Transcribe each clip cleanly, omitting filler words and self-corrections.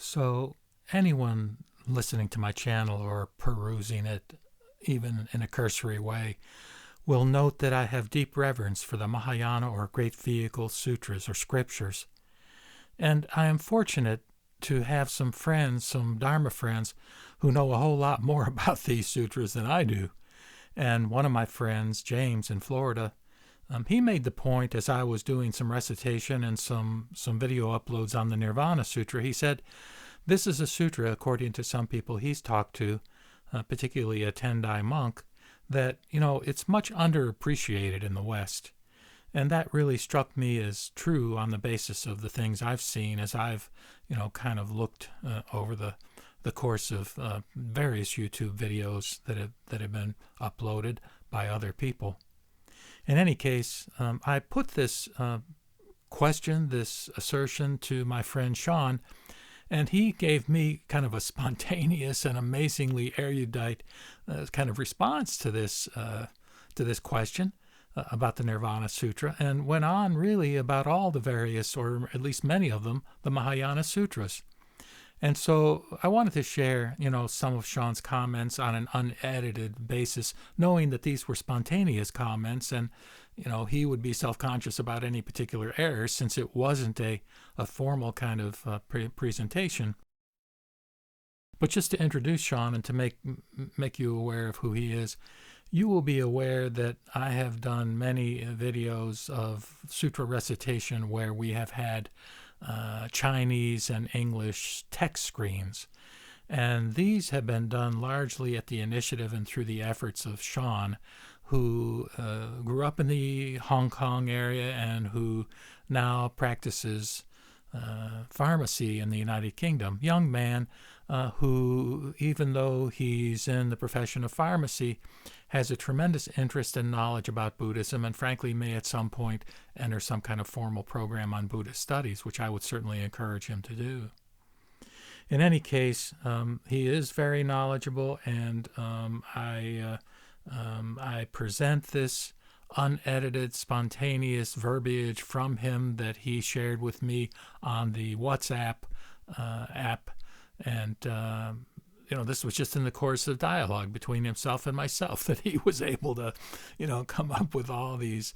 So, anyone listening to my channel or perusing it, even in a cursory way, will note that I have deep reverence for the Mahayana or Great Vehicle Sutras or scriptures. And I am fortunate to have some friends, some Dharma friends, who know a whole lot more about these sutras than I do. And one of my friends, James in Florida, he made the point as I was doing some recitation and some video uploads on the Nirvana Sutra. He said, this is a sutra, according to some people he's talked to, particularly a Tendai monk, that, it's much underappreciated in the West. And that really struck me as true on the basis of the things I've seen as I've, kind of looked over the course of various YouTube videos that have been uploaded by other people. In any case, I put this question, this assertion to my friend Shaun, and he gave me kind of a spontaneous and amazingly erudite kind of response to this question about the Nirvana Sutra, and went on really about all the various, or at least many of them, the Mahayana Sutras. And so I wanted to share, some of Shaun's comments on an unedited basis, knowing that these were spontaneous comments, and he would be self-conscious about any particular errors since it wasn't a formal kind of presentation. But just to introduce Shaun and to make you aware of who he is, you will be aware that I have done many videos of sutra recitation where we have had Chinese and English text screens. And these have been done largely at the initiative and through the efforts of Shaun, who grew up in the Hong Kong area and who now practices pharmacy in the United Kingdom. Young man who, even though he's in the profession of pharmacy, has a tremendous interest and knowledge about Buddhism, and frankly may at some point enter some kind of formal program on Buddhist studies, which I would certainly encourage him to do. In any case, he is very knowledgeable, and I present this unedited, spontaneous verbiage from him that he shared with me on the WhatsApp app, and this was just in the course of dialogue between himself and myself that he was able to, come up with all these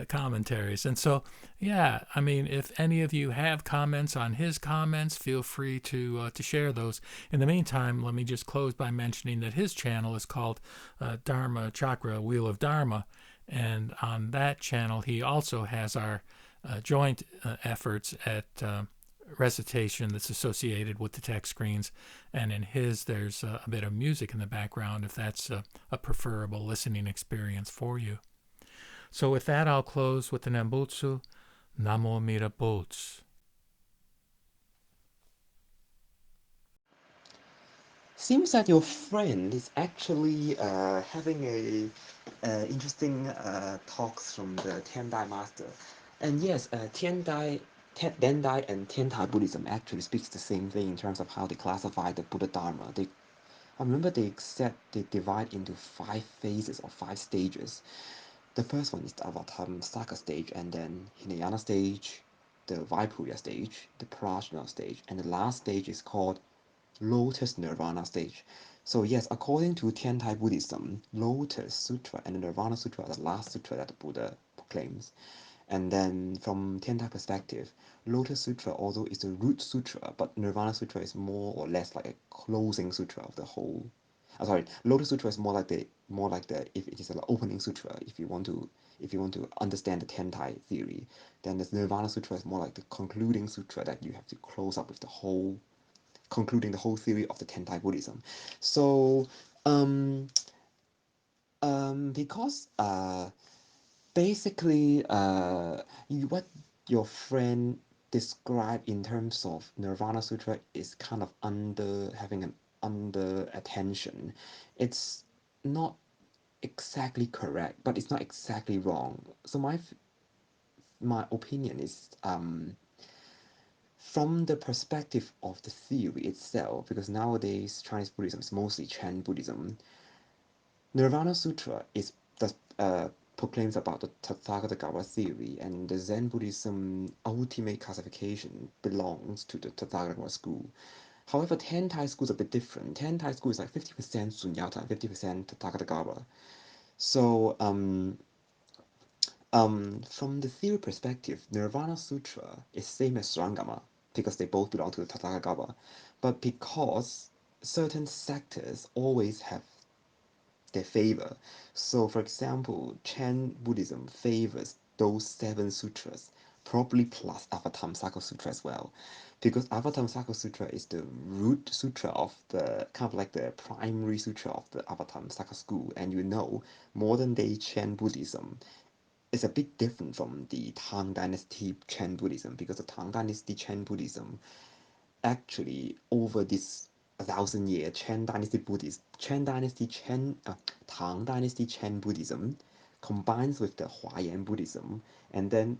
commentaries. And so, yeah, I mean, if any of you have comments on his comments, feel free to share those. In the meantime, let me just close by mentioning that his channel is called Dharmachakra, Wheel of Dharma. And on that channel, he also has our joint efforts at recitation that's associated with the text screens, and in his there's a bit of music in the background if that's a preferable listening experience for you. So with that, I'll close with the Nembutsu, Namo Amida Butsu. Seems that your friend is actually having interesting talks from the Tendai master. And yes, Dendai and Tiantai Buddhism actually speaks the same thing in terms of how they classify the Buddha Dharma. I remember they said they divide into 5 phases or 5 stages. The first one is the Avatamsaka stage, and then Hinayana stage, the Vaipurya stage, the Prajna stage, and the last stage is called Lotus Nirvana stage. So yes, according to Tiantai Buddhism, Lotus Sutra and the Nirvana Sutra are the last sutra that the Buddha proclaims. And then from Tiantai perspective, Lotus Sutra although is the root sutra, but Nirvana Sutra is more or less like a closing sutra of the whole. Sorry, Lotus Sutra is more like the if it is an opening sutra. If you want to understand the Tiantai theory, then the Nirvana Sutra is more like the concluding sutra that you have to close up with the whole concluding the whole theory of the Tentai Buddhism. So, um, because basically, what your friend described in terms of Nirvana Sutra is kind of having an under attention. It's not exactly correct, but it's not exactly wrong. So my opinion is from the perspective of the theory itself, because nowadays Chinese Buddhism is mostly Chan Buddhism, Nirvana Sutra proclaims about the Tathagata theory, and the Zen Buddhism ultimate classification belongs to the Tathagata school. However, Tentai school is a bit different. Tentai school is like 50% Sunyata, 50% Tathagata. So from the theory perspective, Nirvana Sutra is same as Surangama because they both belong to the Tathagata. But because certain sectors always have their favor. So, for example, Chan Buddhism favors those seven sutras, probably plus Avatamsaka Sutra as well, because Avatamsaka Sutra is the root sutra of the kind of like the primary sutra of the Avatamsaka school, and you know, modern day Chan Buddhism is a bit different from the Tang Dynasty Chan Buddhism because the Tang Dynasty Chan Buddhism actually over this 1,000 year Tang Dynasty Chen Buddhism combines with the Huayan Buddhism, and then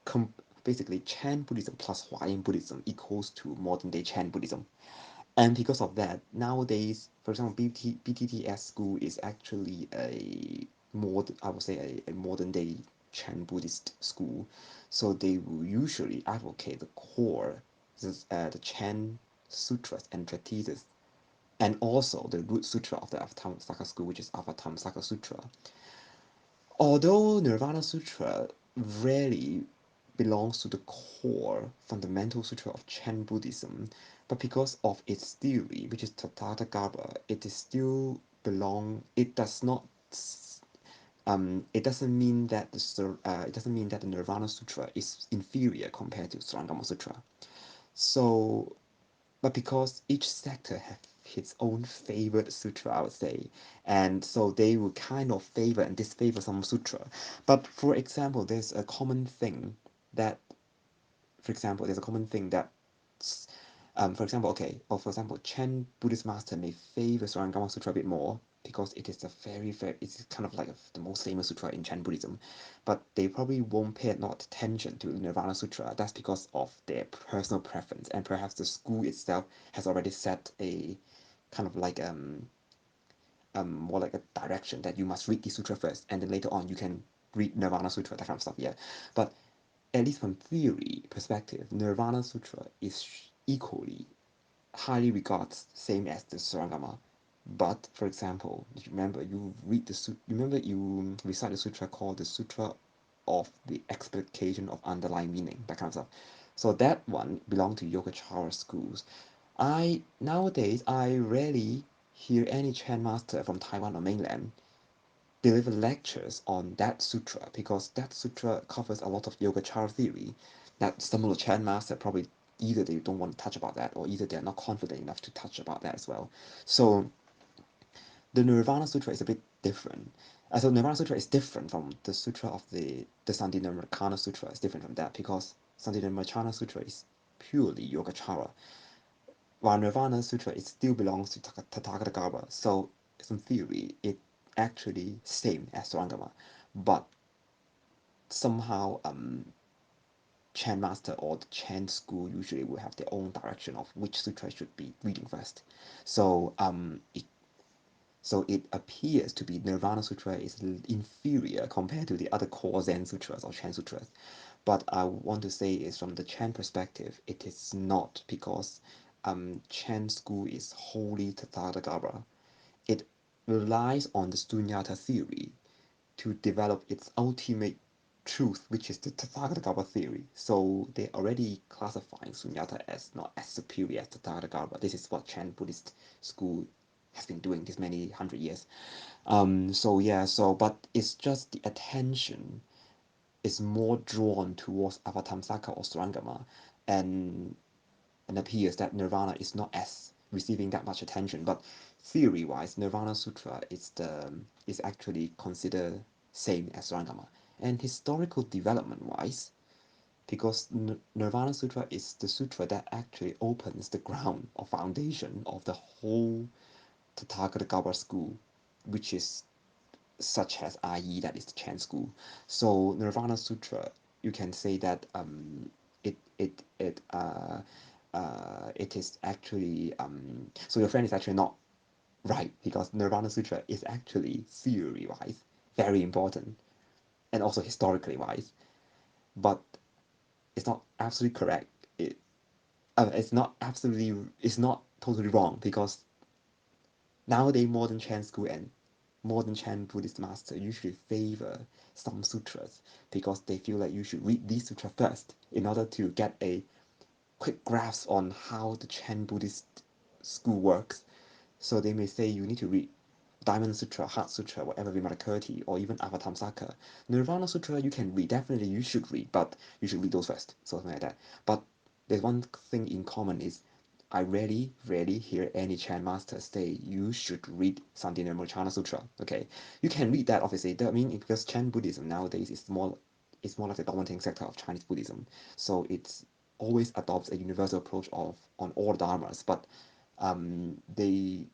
com- basically Chen Buddhism plus Huayan Buddhism equals to modern day Chen Buddhism. And because of that, nowadays, for example, BTTS school is actually I would say a modern day Chan Buddhist school. So they will usually advocate the core, the Chan sutras and treatises, and also the root sutra of the Avatamsaka school, which is Avatamsaka Sutra. Although Nirvana Sutra rarely belongs to the core fundamental sutra of Chan Buddhism, but because of its theory, which is Tathagata, it is still belong. It does not. It doesn't mean that it doesn't mean that the Nirvana Sutra is inferior compared to Srangama Sutra. So but because each sector have its own favorite sutra, I would say, and so they will kind of favor and disfavor some sutra. But for example, there's a common thing that, for example, there's a common thing that, for example, okay, or for example, Chen Buddhist master may favor Sarangama Sutra a bit more because it is a very, it's kind of like the most famous sutra in Chen Buddhism, but they probably won't pay a lot of attention to Nirvana Sutra. That's because of their personal preference, and perhaps the school itself has already set a kind of like more like a direction that you must read the sutra first, and then later on you can read Nirvana Sutra, that kind of stuff. Yeah, but at least from theory perspective, Nirvana Sutra is equally highly regards same as the Surangama. But for example, remember you read remember you recite the sutra called the Sutra of the Explication of Underlying Meaning, that kind of stuff. So that one belonged to Yogacara schools. I nowadays I rarely hear any Chan master from Taiwan or mainland deliver lectures on that sutra because that sutra covers a lot of Yogacara theory that some of the Chan master probably either they don't want to touch about that or either they're not confident enough to touch about that as well. So the Nirvana Sutra is a bit different. So Nirvana Sutra is different from the sutra of the Sandinirmarkana Sutra. It's different from that because Sandinirmarkana Sutra is purely Yogacara, while Nirvana Sutra it still belongs to Tathagata. So in theory, it actually same as Sarangama, but somehow Chan master or the Chan school usually will have their own direction of which sutra should be reading first. So it appears to be Nirvana Sutra is inferior compared to the other core Zen sutras or Chan sutras. But I want to say is from the Chan perspective, it is not because Chan school is wholly Tathagata. It relies on the Sunyata theory to develop its ultimate truth, which is the Tathagata theory. So they're already classifying Sunyata as not as superior as Tathagata. This is what Chan Buddhist school has been doing this many hundred years. So yeah, so but it's just the attention is more drawn towards Avatamsaka or Surangama, and and appears that Nirvana is not as receiving that much attention. But theory wise, Nirvana Sutra is actually considered same as Surangama. And historical development wise, because Nirvana Sutra is the sutra that actually opens the ground or foundation of the whole Tathagata school, which is such as i.e. that is the Chan school. So Nirvana Sutra, you can say that it is actually so your friend is actually not right because Nirvana Sutra is actually theory wise very important and also historically wise, but it's not absolutely correct. it's not absolutely, it's not totally wrong because nowadays modern Chan school and modern Chan Buddhist master usually favor some sutras because they feel like you should read these sutras first in order to get a quick grasp on how the Chan Buddhist school works. So they may say you need to read Diamond Sutra, Heart Sutra, whatever Vimalakirti, or even Avatamsaka. Nirvana Sutra you can read, definitely you should read, but you should read those first, something like that. But there's one thing in common is I rarely hear any Chan master say you should read Sandinirmochana Sutra. Okay, you can read that obviously. I mean because Chan Buddhism nowadays is more, it's more like the dominant sector of Chinese Buddhism, so it's always adopts a universal approach of on all dharmas. But they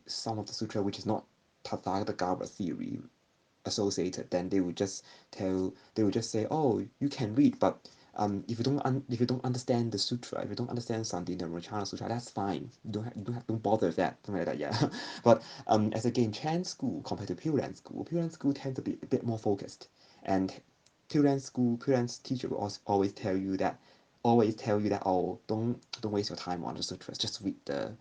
some of the sutra which is not Tathagata theory associated, then they would just say, oh, you can read, but if you don't understand the sutra, if you don't understand Sandhi Dharmachakra Sutra, that's fine. Don't bother with that, something like that, yeah. But as again, Chan school compared to Pure Land school tends to be a bit more focused, and Pure Land's teacher will always tell you that, oh, don't waste your time on the sutras, just read the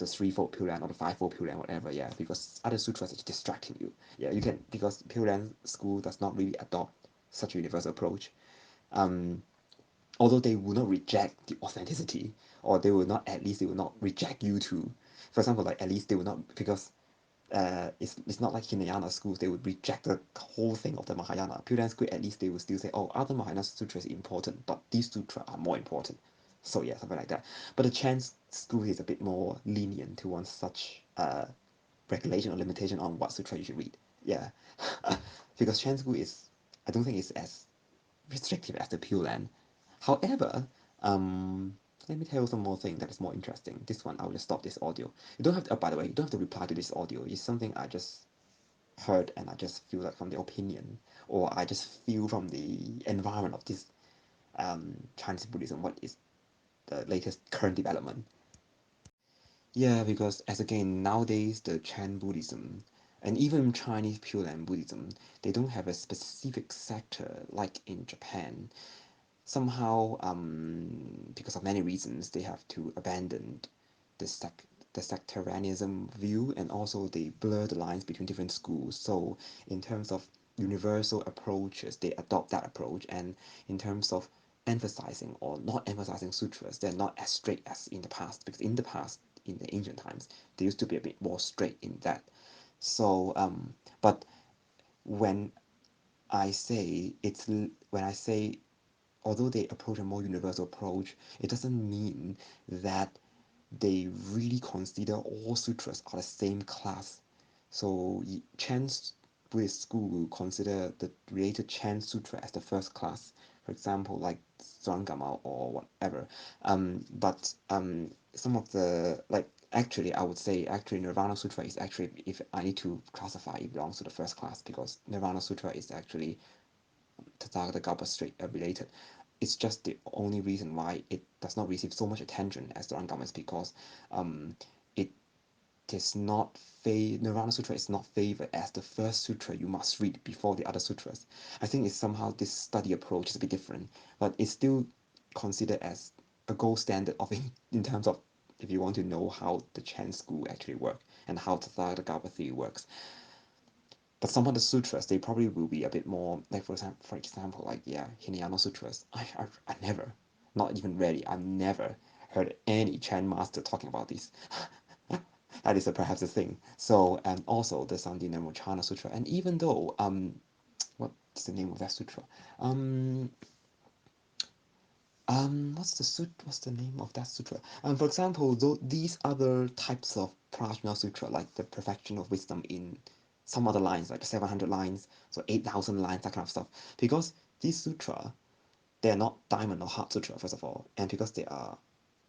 threefold Pure Land or the fivefold Pure Land, whatever, yeah, because other sutras are distracting you. Yeah, you can, because Pure Land school does not really adopt such a universal approach. Um, Although they will not reject the authenticity, or they will not, at least they will not reject you too. For example, like at least they will not, because it's not like Hinayana schools, they would reject the whole thing of the Mahayana. Pure Land school, at least they will still say, oh, other Mahayana sutras are important, but these sutras are more important. So yeah, something like that. But the Chan school is a bit more lenient towards such regulation or limitation on what sutra you should read. Yeah, because Chan school is, I don't think it's as restrictive as the Pure Land. However, let me tell you some more thing that is more interesting. This one, I'll just stop this audio. You don't have to, oh, by the way, you don't have to reply to this audio. It's something I just heard and I just feel like from the opinion, or I just feel from the environment of this Chinese Buddhism, what is the latest current development. Yeah, because as again, nowadays the Chan Buddhism and even Chinese Pure Land Buddhism, they don't have a specific sector like in Japan. Somehow, because of many reasons, they have to abandon the the sectarianism view, and also they blur the lines between different schools. So in terms of universal approaches, they adopt that approach, and in terms of emphasizing or not emphasizing sutras, they're not as strict as in the past, because in the past, in the ancient times, they used to be a bit more strict in that. So but when when I say, although they approach a more universal approach, it doesn't mean that they really consider all sutras are the same class. So Chen's Buddhist school will consider the related Chen Sutra as the first class, for example, like Zhuanggama or whatever. But some of the, like, actually I would say actually Nirvana Sutra is actually, if I need to classify, it belongs to the first class, because Nirvana Sutra is actually Tathagata Garbha straight related. It's just the only reason why it does not receive so much attention as the Rangama is because it is not Nirvana Sutra is not favored as the first sutra you must read before the other sutras. I think it's somehow this study approach is a bit different, but it's still considered as a gold standard of in terms of if you want to know how the Chan school actually work and how Tathagata Garbha theory works. But some of the sutras, they probably will be a bit more, like for example, like yeah, Hinayana sutras. I never, not even rarely, I've never heard any Chan master talking about this. That is perhaps a thing. So and also the Sandhina Mochana Sutra. And even though what's the name of that sutra? Um what's the name of that sutra? For example, though these other types of Prajna Sutra, like the perfection of wisdom in some other lines, like the 700 lines, so 8,000 lines, that kind of stuff. Because these sutra, they're not diamond or heart sutra, first of all, and because they are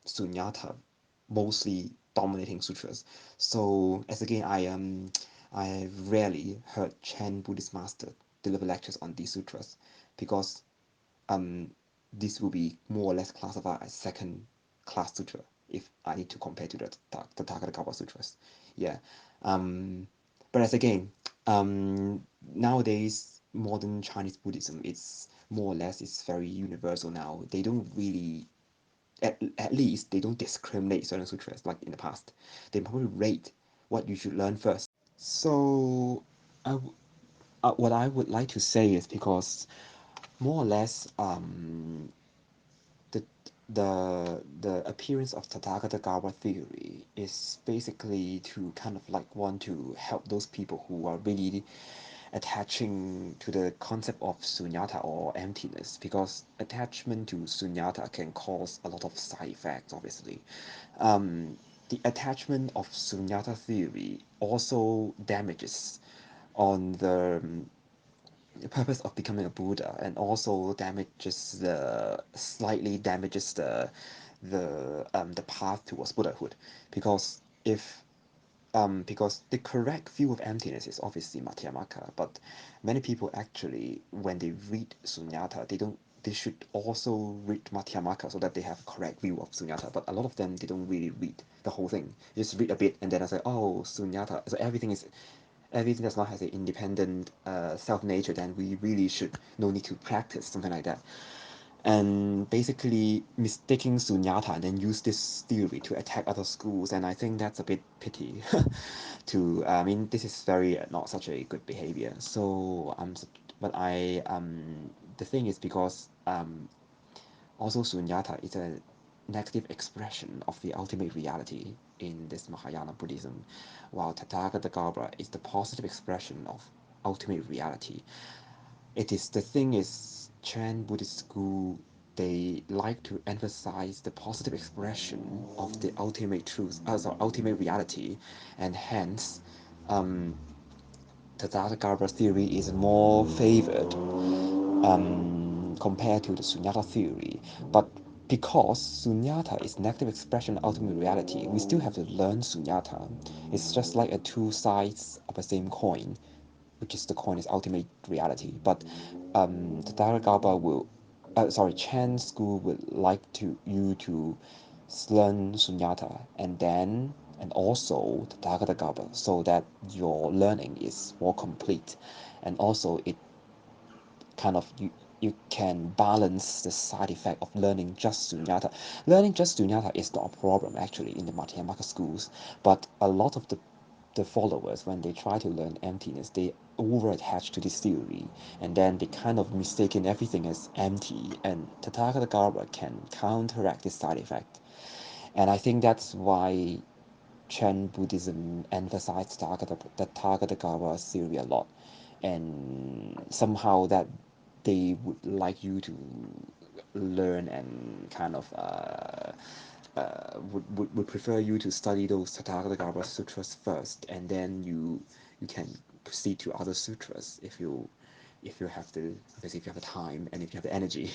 sunyata, mostly dominating sutras. So as again, I rarely heard Chan Buddhist master deliver lectures on these sutras, because um, this will be more or less classified as second class sutra if I need to compare to the Tathagata sutras. Yeah. Um, but as again, nowadays modern Chinese Buddhism, it's more or less it's very universal now. They don't really at least they don't discriminate certain sutras like in the past. They probably rate what you should learn first. So, what I would like to say is because more or less, the the appearance of Tathagata Garbha theory is basically to kind of like want to help those people who are really attaching to the concept of sunyata or emptiness, because attachment to sunyata can cause a lot of side effects, obviously. The attachment of sunyata theory also damages on the purpose of becoming a Buddha, and also slightly damages the path towards Buddhahood, because if because the correct view of emptiness is obviously Madhyamaka, but many people actually, when they read Sunyata, they should also read Madhyamaka so that they have a correct view of Sunyata. But a lot of them, they don't really read the whole thing. They just read a bit and then I say, oh, Sunyata. So everything does not have an independent self nature. Then we really should no need to practice something like that, and basically mistaking sunyata and then use this theory to attack other schools. And I think that's a bit pity. I mean, this is very not such a good behavior. So but the thing is, because also sunyata is a negative expression of the ultimate reality in this Mahayana Buddhism, while Tathagata Garbha is the positive expression of ultimate reality. The thing is, Chan Buddhist school, they like to emphasize the positive expression of the ultimate truth, ultimate reality, and hence, um, Tathagata theory is more favored compared to the Sunyata theory. But because Sunyata is negative expression of ultimate reality, we still have to learn Sunyata. It's just like a two sides of the same coin, which is the coin is ultimate reality. But the Dharma Chan school would like you to learn Sunyata and also the Dharma so that your learning is more complete, and also it kind of you can balance the side effect of learning just sunyata. Learning just sunyata is not a problem actually in the Madhyamaka schools, but a lot of the followers, when they try to learn emptiness, they over attach to this theory, and then they kind of mistaken everything as empty, and Tathagata Garbha can counteract this side effect. And I think that's why Chen Buddhism emphasized the Tathagata theory a lot, and somehow that they would like you to learn and kind of would prefer you to study those Tathagata sutras first, and then you can proceed to other sutras if you have the, basically if you have the time and if you have the energy.